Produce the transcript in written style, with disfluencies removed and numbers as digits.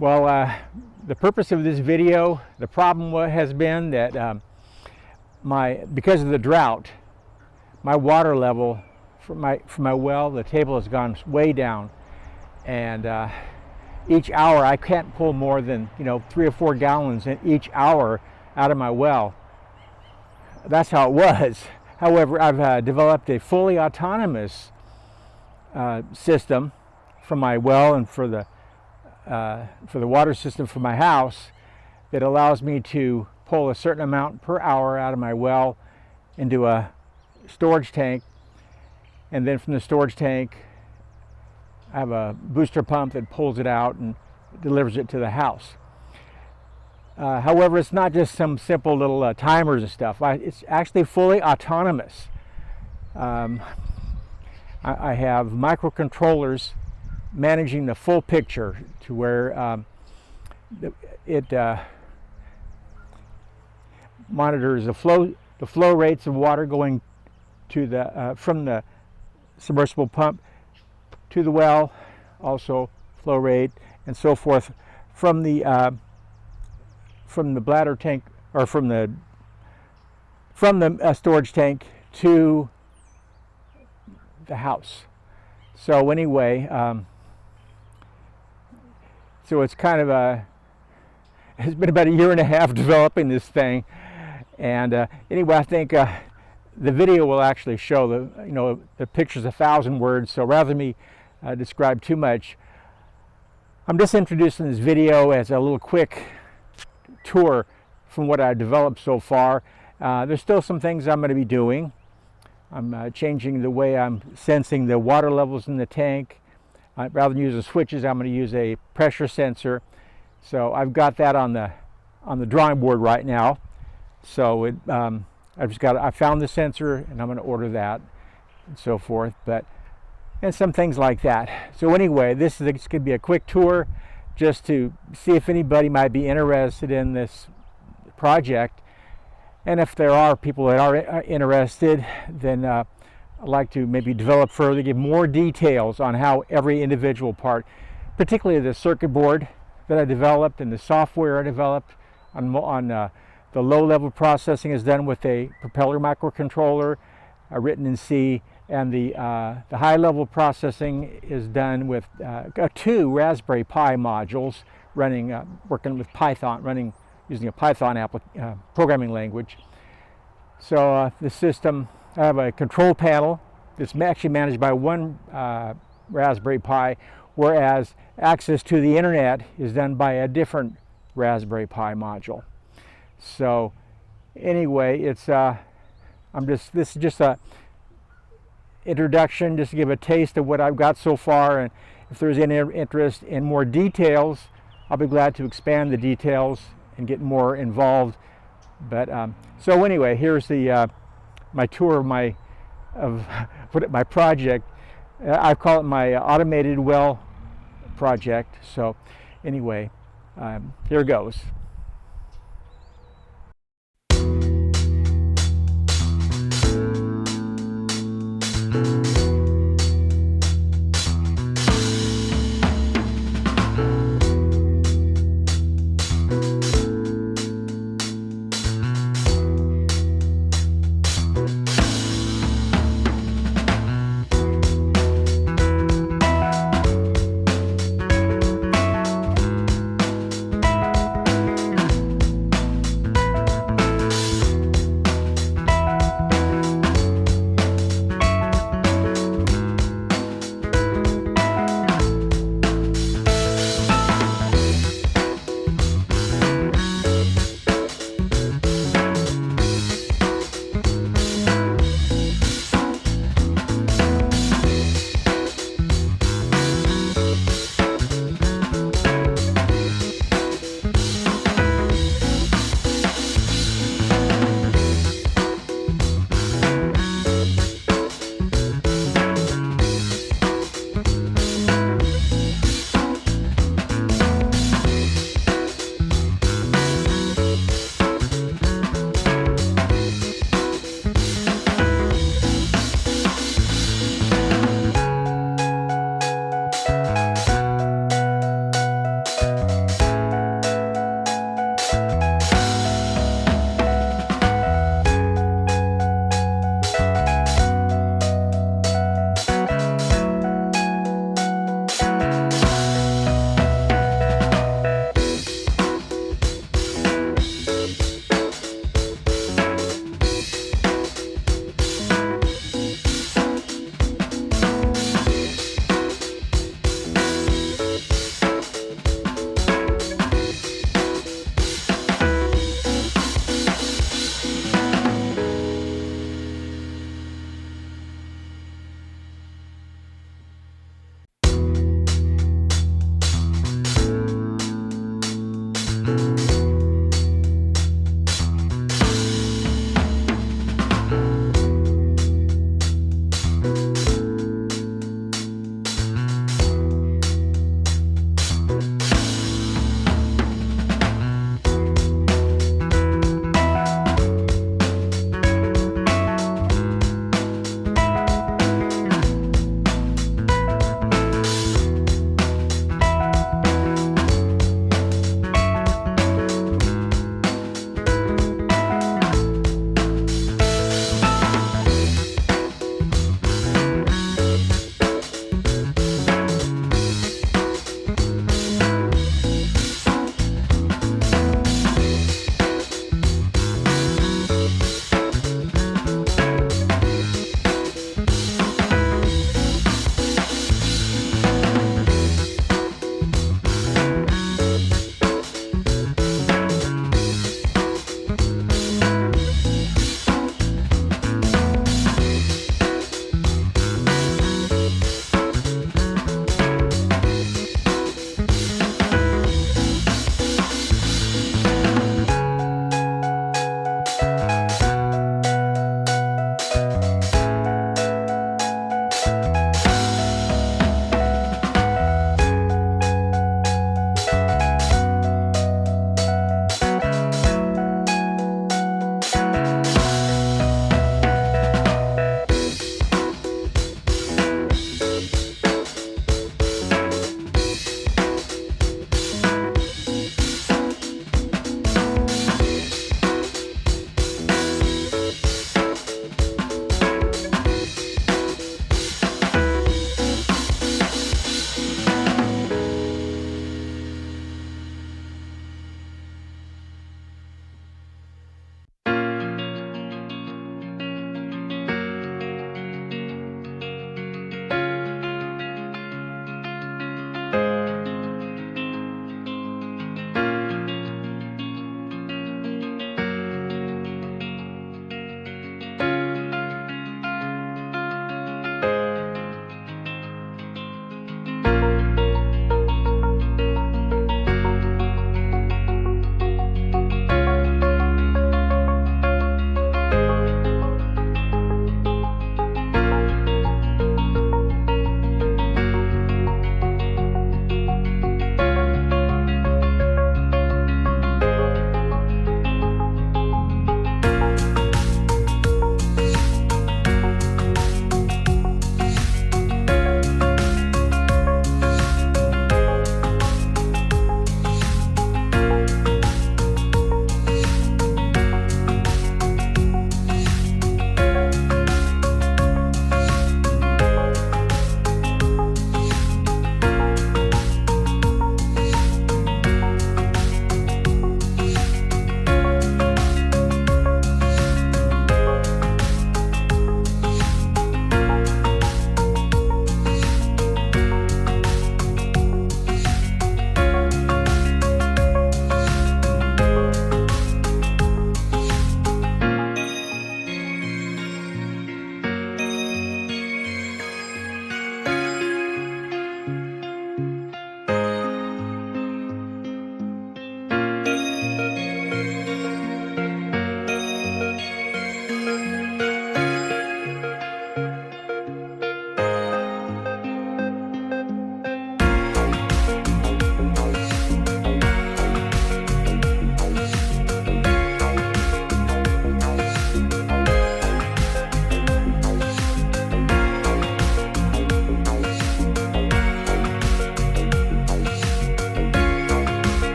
Well, the purpose of this video, the problem has been that because of the drought, my water level for my well, the table has gone way down, and each hour I can't pull more than 3 or 4 gallons in each hour out of my well. That's how it was. However, I've developed a fully autonomous system for my well and for the water system for my house that allows me to pull a certain amount per hour out of my well into a storage tank, and then from the storage tank I have a booster pump that pulls it out and delivers it to the house. However, it's not just some simple little timers and stuff. It's actually fully autonomous. I have microcontrollers managing the full picture to where it monitors the flow rates of water going to from the submersible pump to the well, also flow rate and so forth from the bladder tank, or from the storage tank to the house. So anyway, so it's kind of it's been about 1.5 years developing this thing, and anyway, I think the video will actually show the picture's 1,000 words. So rather than me describe too much, I'm just introducing this video as a little quick tour from what I've developed so far. There's still some things I'm going to be doing. I'm changing the way I'm sensing the water levels in the tank. Rather than using switches, I'm going to use a pressure sensor. So I've got that on the drawing board right now. So I found the sensor and I'm going to order that and so forth, and some things like that. So anyway, this is going to be a quick tour just to see if anybody might be interested in this project, and if there are people that are interested, then I'd like to maybe develop further, give more details on how every individual part, particularly the circuit board that I developed and the software I developed on the low-level processing is done with a propeller microcontroller written in C, and the high-level processing is done with 2 Raspberry Pi modules running, working with Python, using a Python programming language. So the system, I have a control panel that's actually managed by 1 Raspberry Pi, whereas access to the internet is done by a different Raspberry Pi module. So anyway, it's this is just a introduction, just to give a taste of what I've got so far, and if there's any interest in more details, I'll be glad to expand the details and get more involved. But so anyway, here's my tour of my project. I call it my automated well project. So anyway, here goes.